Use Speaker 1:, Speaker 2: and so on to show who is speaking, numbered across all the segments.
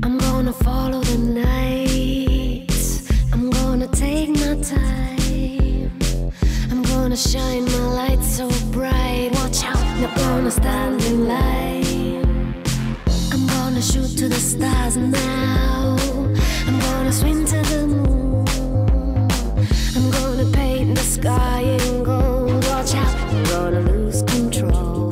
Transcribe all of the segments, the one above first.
Speaker 1: I'm gonna follow the night. I'm gonna take my time. I'm gonna shine my light so bright. Watch out, not gonna stand in line. I'm gonna shoot to the stars now. I'm gonna swim to the moon. I'm gonna paint the sky in gold. Watch out, I'm gonna lose control.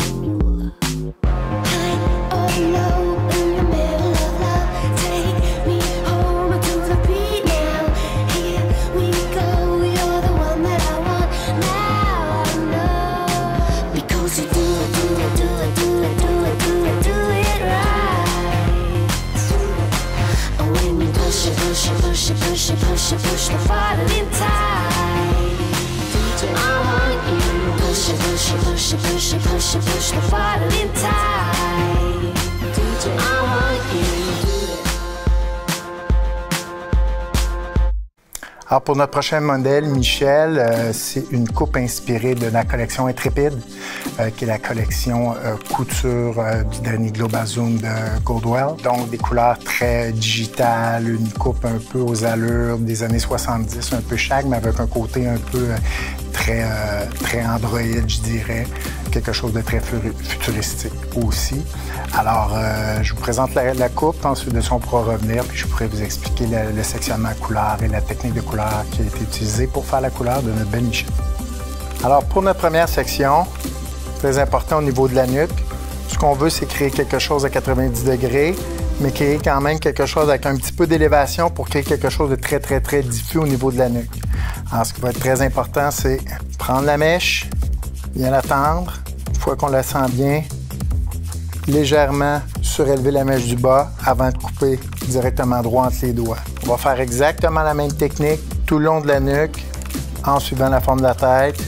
Speaker 1: High or low, in the middle of love. Take me home to the beat now. Here we go, you're the one that I want. Now I know, because you do it, do it, do it, do it, do it, do it, do it right. Oh, when you push it, push it, push it, push it, push it, push the bottle in tight. I want you push it, push it, push it, push it, push it, push the bottle in tight. I want you.
Speaker 2: Alors pour notre prochain modèle, Michel, c'est une coupe inspirée de la collection Intrépide, qui est la collection couture du dernier Global Zoom de Goldwell. Donc des couleurs très digitales, une coupe un peu aux allures des années 70, un peu shag, mais avec un côté un peu très Android, je dirais. Quelque chose de très futuristique aussi. Alors, je vous présente la coupe, ensuite de ça, on pourra revenir, puis je pourrai vous expliquer le sectionnement couleur et la technique de couleur qui a été utilisée pour faire la couleur de notre belle Michel. Alors, pour notre première section, très important au niveau de la nuque, ce qu'on veut, c'est créer quelque chose à 90 degrés, mais créer quand même quelque chose avec un petit peu d'élévation pour créer quelque chose de très, très, très diffus au niveau de la nuque. Alors, ce qui va être très important, c'est prendre la mèche, bien la tendre. Une fois qu'on la sent bien, légèrement surélever la mèche du bas avant de couper directement droit entre les doigts. On va faire exactement la même technique tout le long de la nuque, en suivant la forme de la tête,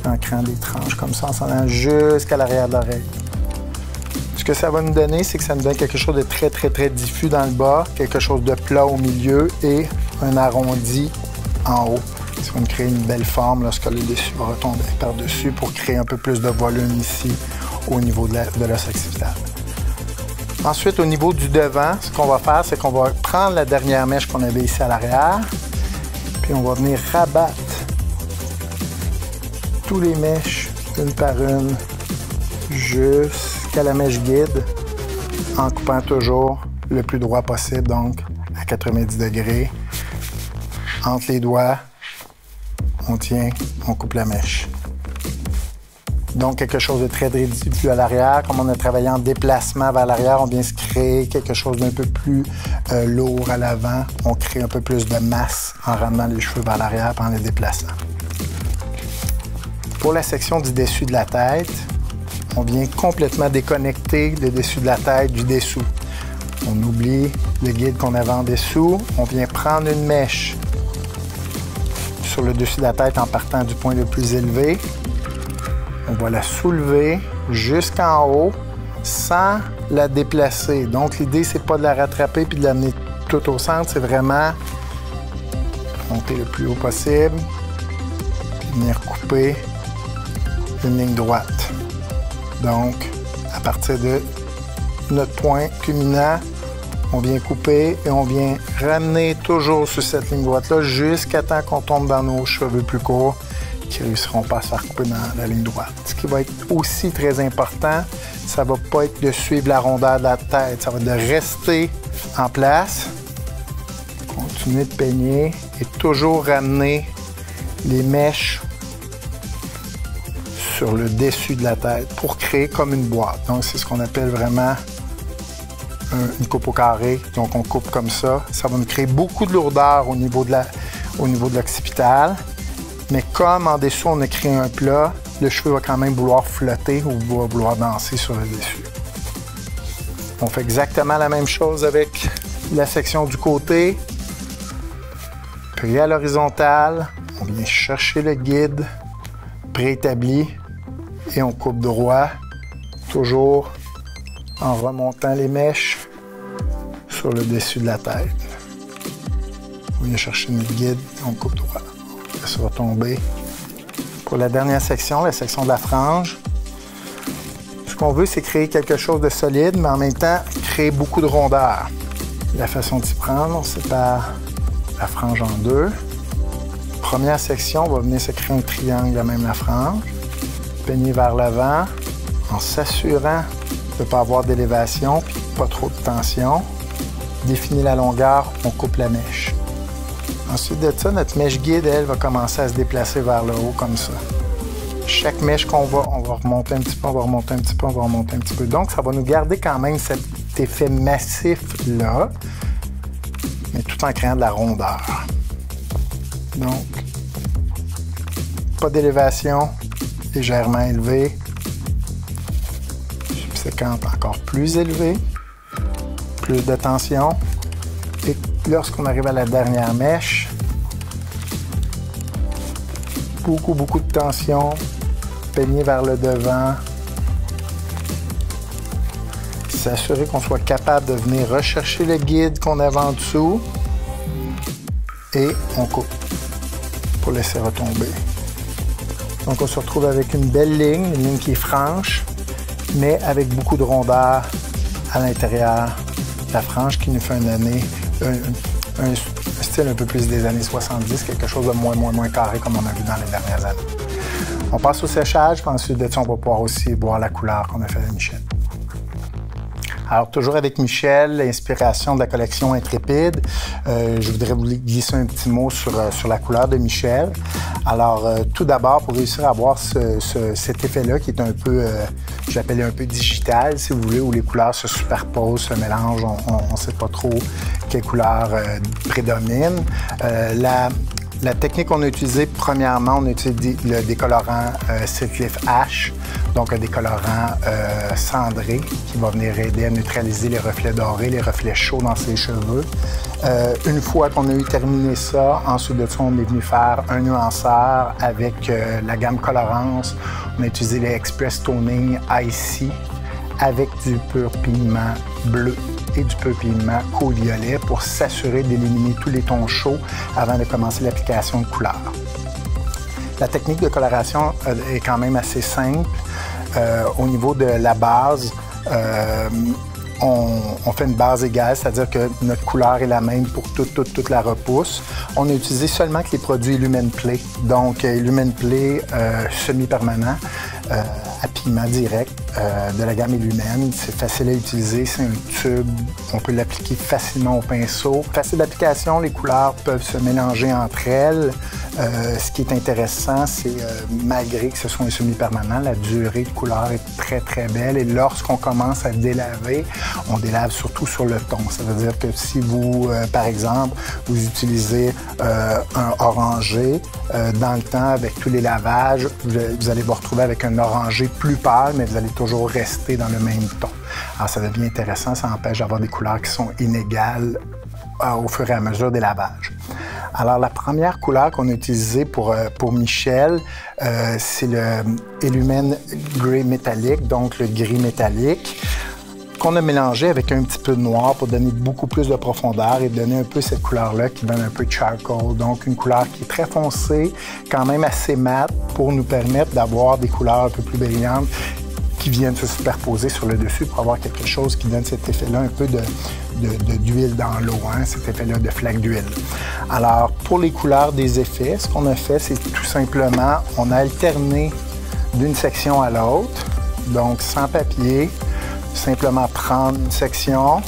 Speaker 2: en créant des tranches comme ça, en s'en allant jusqu'à l'arrière de l'oreille. Ce que ça va nous donner, c'est que ça nous donne quelque chose de très, très, très diffus dans le bas, quelque chose de plat au milieu et un arrondi en haut. Ça va nous créer une belle forme lorsque le dessus va retomber par-dessus pour créer un peu plus de volume ici au niveau de l'os occipital. Ensuite, au niveau du devant, ce qu'on va faire, c'est qu'on va prendre la dernière mèche qu'on avait ici à l'arrière, puis on va venir rabattre tous les mèches une par une jusqu'à la mèche guide en coupant toujours le plus droit possible, donc à 90 degrés. Entre les doigts, on tient, on coupe la mèche. Donc, quelque chose de très diffus à l'arrière. Comme on a travaillé en déplacement vers l'arrière, on vient se créer quelque chose d'un peu plus lourd à l'avant. On crée un peu plus de masse en ramenant les cheveux vers l'arrière et en les déplaçant. Pour la section du dessus de la tête, on vient complètement déconnecter le dessus de la tête du dessous. On oublie le guide qu'on avait en dessous. On vient prendre une mèche sur le dessus de la tête en partant du point le plus élevé. On va la soulever jusqu'en haut sans la déplacer. Donc, l'idée, c'est pas de la rattraper puis de l'amener tout au centre. C'est vraiment monter le plus haut possible puis venir couper une ligne droite. Donc, à partir de notre point culminant, on vient couper et on vient ramener toujours sur cette ligne droite-là jusqu'à temps qu'on tombe dans nos cheveux plus courts qui ne réussiront pas à se faire couper dans la ligne droite. Ce qui va être aussi très important, ça ne va pas être de suivre la rondeur de la tête, ça va être de rester en place, continuer de peigner et toujours ramener les mèches sur le dessus de la tête pour créer comme une boîte. Donc, c'est ce qu'on appelle vraiment une coupe au carré. Donc, on coupe comme ça. Ça va nous créer beaucoup de lourdeur au niveau de l'occipital. Mais comme en dessous, on a créé un plat, le cheveu va quand même vouloir flotter ou va vouloir danser sur le dessus. On fait exactement la même chose avec la section du côté. Puis à l'horizontale, on vient chercher le guide préétabli et on coupe droit, toujours en remontant les mèches sur le dessus de la tête. On vient chercher notre guide et on coupe droit. Ça va tomber. Pour la dernière section, la section de la frange, qu'on veut, c'est créer quelque chose de solide, mais en même temps, créer beaucoup de rondeur. La façon d'y prendre, on sépare la frange en deux. Première section, on va venir se créer un triangle de même la frange. Peigner vers l'avant, en s'assurant de ne pas avoir d'élévation, puis pas trop de tension. Définir la longueur, on coupe la mèche. Ensuite de ça, notre mèche guide, elle, va commencer à se déplacer vers le haut comme ça. Chaque mèche qu'on va, on va remonter un petit peu, on va remonter un petit peu, on va remonter un petit peu. Donc, ça va nous garder quand même cet effet massif-là, mais tout en créant de la rondeur. Donc, pas d'élévation, légèrement élevée. Subséquente encore plus élevée. Plus de tension. Et lorsqu'on arrive à la dernière mèche, beaucoup de tension, peigner vers le devant, s'assurer qu'on soit capable de venir rechercher le guide qu'on avait en dessous et on coupe pour laisser retomber. Donc on se retrouve avec une belle ligne, une ligne qui est franche, mais avec beaucoup de rondeur à l'intérieur. La frange qui nous fait un style un peu plus des années 70, quelque chose de moins carré comme on a vu dans les dernières années. On passe au séchage, puis ensuite de ça, on va pouvoir aussi voir la couleur qu'on a fait de Michel. Alors, toujours avec Michel, l'inspiration de la collection Intrépide. Je voudrais vous glisser un petit mot sur la couleur de Michel. Alors, tout d'abord, pour réussir à avoir cet effet-là, qui est un peu, j'appelle un peu digital, si vous voulez, où les couleurs se superposent, se mélangent, on ne sait pas trop quelle couleur prédomine. La technique qu'on a utilisée, premièrement, on a utilisé le décolorant Silcliffe Ash, donc un décolorant cendré qui va venir aider à neutraliser les reflets dorés, les reflets chauds dans ses cheveux. Une fois qu'on a eu terminé ça, ensuite de ça, on est venu faire un nuanceur avec la gamme colorance. On a utilisé les Express Toning Icy avec du pur pigment bleu et du pur pigment cool violet pour s'assurer d'éliminer tous les tons chauds avant de commencer l'application de couleur. La technique de coloration est quand même assez simple. Au niveau de la base, on fait une base égale, c'est-à-dire que notre couleur est la même pour toute la repousse. On a utilisé seulement que les produits Illumin-Play, donc Illumin-Play semi-permanent, à pigment direct de la gamme Illumin. C'est facile à utiliser, c'est un tube, on peut l'appliquer facilement au pinceau. Facile d'application, les couleurs peuvent se mélanger entre elles. Ce qui est intéressant, c'est malgré que ce soit un semi-permanent, la durée de couleur est très belle et lorsqu'on commence à délaver, on délave surtout sur le ton. Ça veut dire que si vous, par exemple, vous utilisez un orangé, dans le temps, avec tous les lavages, vous allez vous retrouver avec un orangé plus pâle, mais vous allez toujours rester dans le même ton. Alors, ça devient intéressant, ça empêche d'avoir des couleurs qui sont inégales au fur et à mesure des lavages. Alors, la première couleur qu'on a utilisée pour Michel, c'est le Illumin Grey Metallic, donc le gris métallique, qu'on a mélangé avec un petit peu de noir pour donner beaucoup plus de profondeur et donner un peu cette couleur-là qui donne un peu de charcoal. Donc, une couleur qui est très foncée, quand même assez mate pour nous permettre d'avoir des couleurs un peu plus brillantes qui viennent se superposer sur le dessus pour avoir quelque chose qui donne cet effet-là un peu d'huile dans l'eau, hein, cet effet-là de flaque d'huile. Alors, pour les couleurs des effets, ce qu'on a fait, c'est tout simplement, on a alterné d'une section à l'autre, donc sans papier, simplement prendre une section,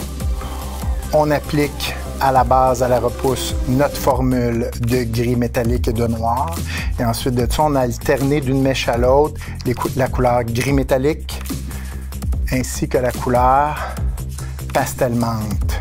Speaker 2: on applique à la base, à la repousse, notre formule de gris métallique et de noir. Et ensuite de ça, on a alterné d'une mèche à l'autre la couleur gris métallique ainsi que la couleur pastel menthe.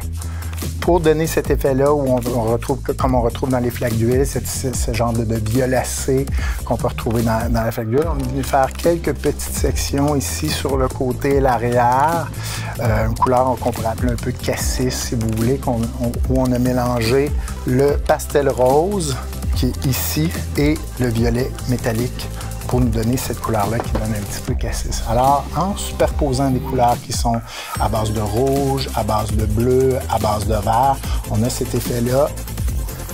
Speaker 2: Pour donner cet effet-là, où on retrouve, comme on retrouve dans les flaques d'huile, ce genre de violacé qu'on peut retrouver dans la flaque d'huile, on est venu faire quelques petites sections ici sur le côté et l'arrière. Une couleur qu'on pourrait appeler un peu cassis, si vous voulez, où on a mélangé le pastel rose, qui est ici, et le violet métallique, pour nous donner cette couleur-là qui donne un petit peu cassis. Alors, en superposant des couleurs qui sont à base de rouge, à base de bleu, à base de vert, on a cet effet-là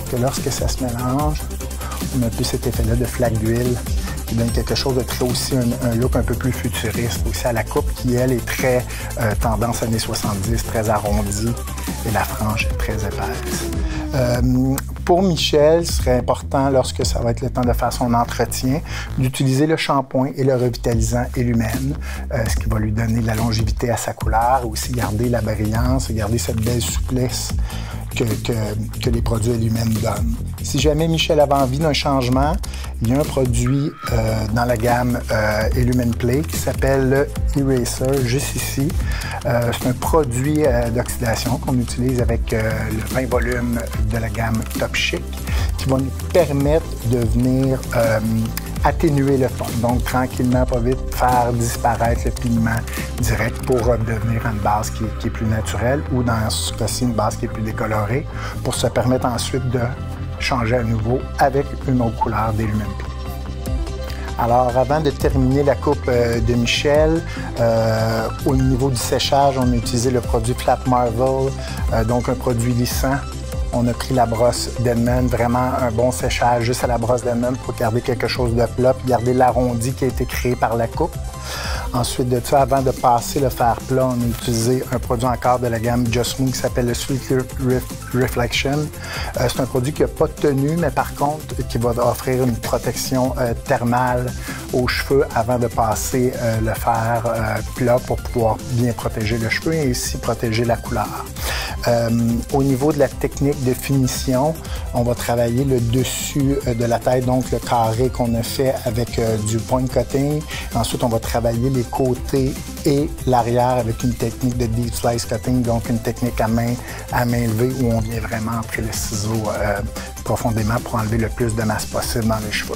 Speaker 2: que lorsque ça se mélange, on a plus cet effet-là de flaque d'huile qui donne quelque chose de très aussi, un look un peu plus futuriste aussi à la coupe qui, elle, est très tendance années 70, très arrondie et la frange est très épaisse. Pour Michel, ce serait important, lorsque ça va être le temps de faire son entretien, d'utiliser le shampoing et le revitalisant Illumen, ce qui va lui donner de la longévité à sa couleur, aussi garder la brillance et garder cette belle souplesse que les produits Illumen donnent. Si jamais Michel avait envie d'un changement, il y a un produit dans la gamme Illumen Play qui s'appelle le Eraser, juste ici. C'est un produit d'oxydation qu'on utilise avec le 20 volumes de la gamme Top Chic qui va nous permettre de venir atténuer le ton. Donc, tranquillement, pas vite, faire disparaître le pigment direct pour devenir une base qui est plus naturelle ou dans ce cas-ci, une base qui est plus décolorée pour se permettre ensuite de changer à nouveau avec une autre couleur d'Illumen Play. Alors, avant de terminer la coupe de Michel, au niveau du séchage, on a utilisé le produit Flat Marvel, donc un produit lissant. On a pris la brosse Denman, vraiment un bon séchage juste à la brosse Denman pour garder quelque chose de plat, puis garder l'arrondi qui a été créé par la coupe. Ensuite de ça, avant de passer le fer plat, on a utilisé un produit encore de la gamme Just Move qui s'appelle le Sweet Reflection. C'est un produit qui n'a pas de tenue, mais par contre, qui va offrir une protection thermale aux cheveux avant de passer le fer plat pour pouvoir bien protéger le cheveu et aussi protéger la couleur. Au niveau de la technique de finition, on va travailler le dessus de la tête, donc le carré qu'on a fait avec du point cutting. Ensuite, on va travailler les côtés et l'arrière avec une technique de deep slice cutting, donc une technique à main levée où on vient vraiment entrer le ciseau profondément pour enlever le plus de masse possible dans les cheveux.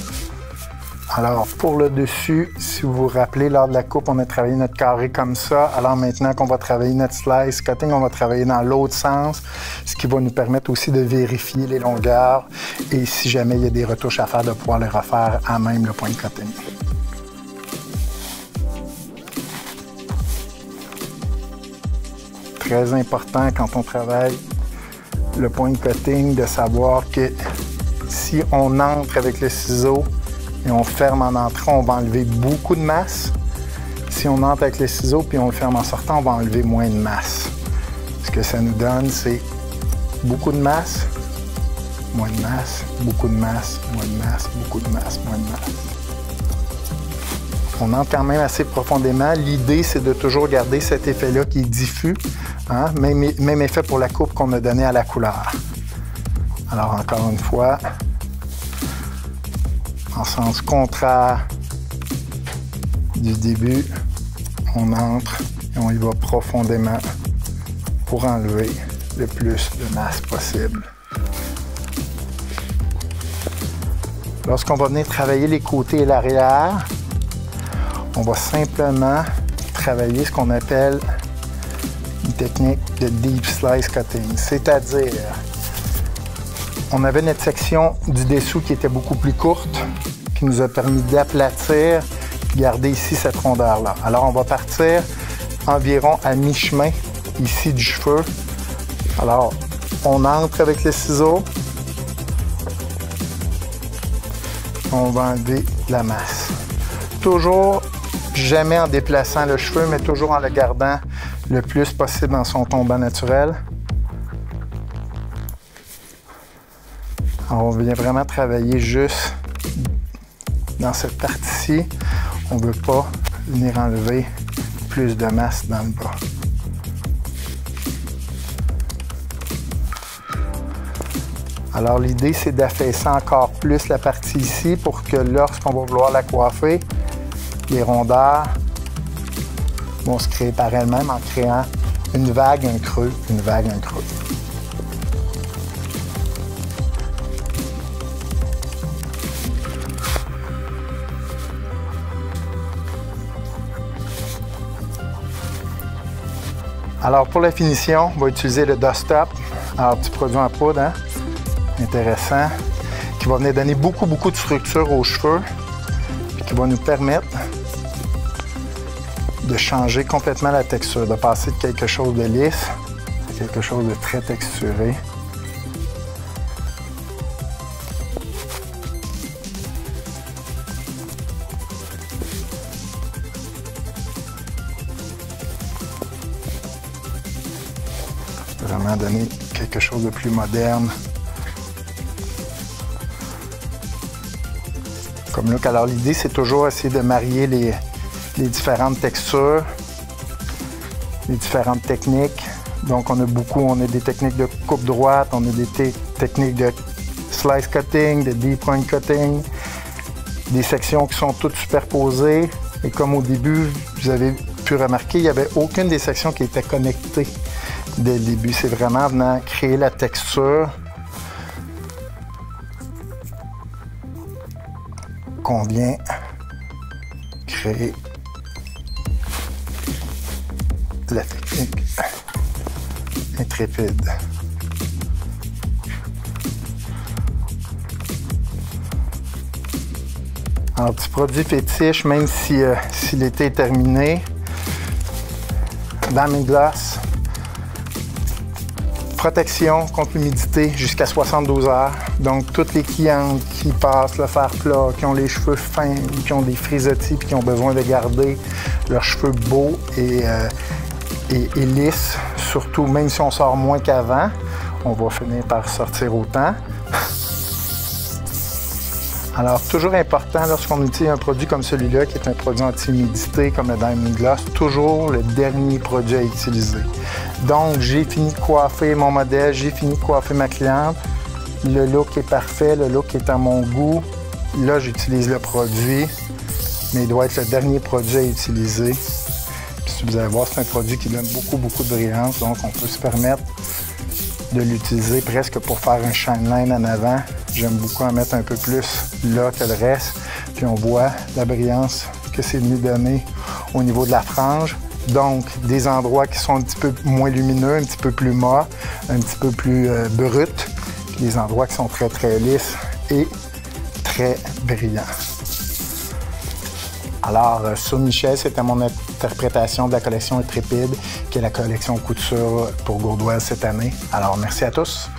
Speaker 2: Alors, pour le dessus, si vous vous rappelez, lors de la coupe, on a travaillé notre carré comme ça. Alors maintenant qu'on va travailler notre slice cutting, on va travailler dans l'autre sens, ce qui va nous permettre aussi de vérifier les longueurs et si jamais il y a des retouches à faire, de pouvoir les refaire à même le point cutting. Très important quand on travaille le point cutting de savoir que si on entre avec le ciseau et on ferme en entrant, on va enlever beaucoup de masse. Si on entre avec le ciseau puis on le ferme en sortant, on va enlever moins de masse. Ce que ça nous donne, c'est beaucoup de masse, moins de masse, beaucoup de masse, moins de masse, beaucoup de masse, moins de masse. On entre quand même assez profondément. L'idée, c'est de toujours garder cet effet-là qui est diffus. Hein? Même effet pour la coupe qu'on a donnée à la couleur. Alors, encore une fois, en sens contraire du début, on entre et on y va profondément pour enlever le plus de masse possible. Lorsqu'on va venir travailler les côtés et l'arrière, on va simplement travailler ce qu'on appelle une technique de deep slice cutting, c'est-à-dire on avait notre section du dessous qui était beaucoup plus courte, qui nous a permis d'aplatir et garder ici cette rondeur-là. Alors, on va partir environ à mi-chemin ici du cheveu. Alors, on entre avec le ciseau. On va enlever la masse. Toujours, jamais en déplaçant le cheveu, mais toujours en le gardant le plus possible dans son tombant naturel. Alors, on vient vraiment travailler juste dans cette partie-ci. On ne veut pas venir enlever plus de masse dans le bas. Alors, l'idée, c'est d'affaisser encore plus la partie ici pour que lorsqu'on va vouloir la coiffer, les rondeurs vont se créer par elles-mêmes en créant une vague, un creux, une vague, un creux. Alors, pour la finition, on va utiliser le Dust Up, un petit produit en poudre, hein? Intéressant, qui va venir donner beaucoup de structure aux cheveux, puis qui va nous permettre de changer complètement la texture, de passer de quelque chose de lisse à quelque chose de très texturé. vraiment donner quelque chose de plus moderne. Comme look. Alors l'idée, c'est toujours essayer de marier les différentes textures, les différentes techniques. Donc on a des techniques de coupe droite, on a des techniques de slice cutting, de deep point cutting, des sections qui sont toutes superposées. Et comme au début, vous avez pu remarquer, il n'y avait aucune des sections qui était connectée dès le début. C'est vraiment venant créer la texture qu'on vient créer la technique intrépide. Alors, petit produit fétiche, même si l'été est terminé, dans mes glaces, protection contre l'humidité jusqu'à 72 heures. Donc, toutes les clientes qui passent le fer plat, qui ont les cheveux fins, qui ont des frisottis et qui ont besoin de garder leurs cheveux beaux et lisses, surtout même si on sort moins qu'avant, on va finir par sortir autant. Alors, toujours important lorsqu'on utilise un produit comme celui-là, qui est un produit anti-humidité comme le Diamond Gloss, toujours le dernier produit à utiliser. Donc, j'ai fini de coiffer mon modèle, j'ai fini de coiffer ma cliente. Le look est parfait, le look est à mon goût. Là, j'utilise le produit, mais il doit être le dernier produit à utiliser. Puis, si vous allez voir, c'est un produit qui donne beaucoup de brillance, donc on peut se permettre de l'utiliser presque pour faire un shine line en avant. J'aime beaucoup en mettre un peu plus là que le reste. Puis on voit la brillance que c'est venu donner au niveau de la frange. Donc, des endroits qui sont un petit peu moins lumineux, un petit peu plus mat, un petit peu plus bruts. Puis des endroits qui sont très lisses et très brillants. Alors, sur Michel, c'était mon interprétation de la collection Intrépide, qui est la collection couture pour Goldwell cette année. Alors, merci à tous.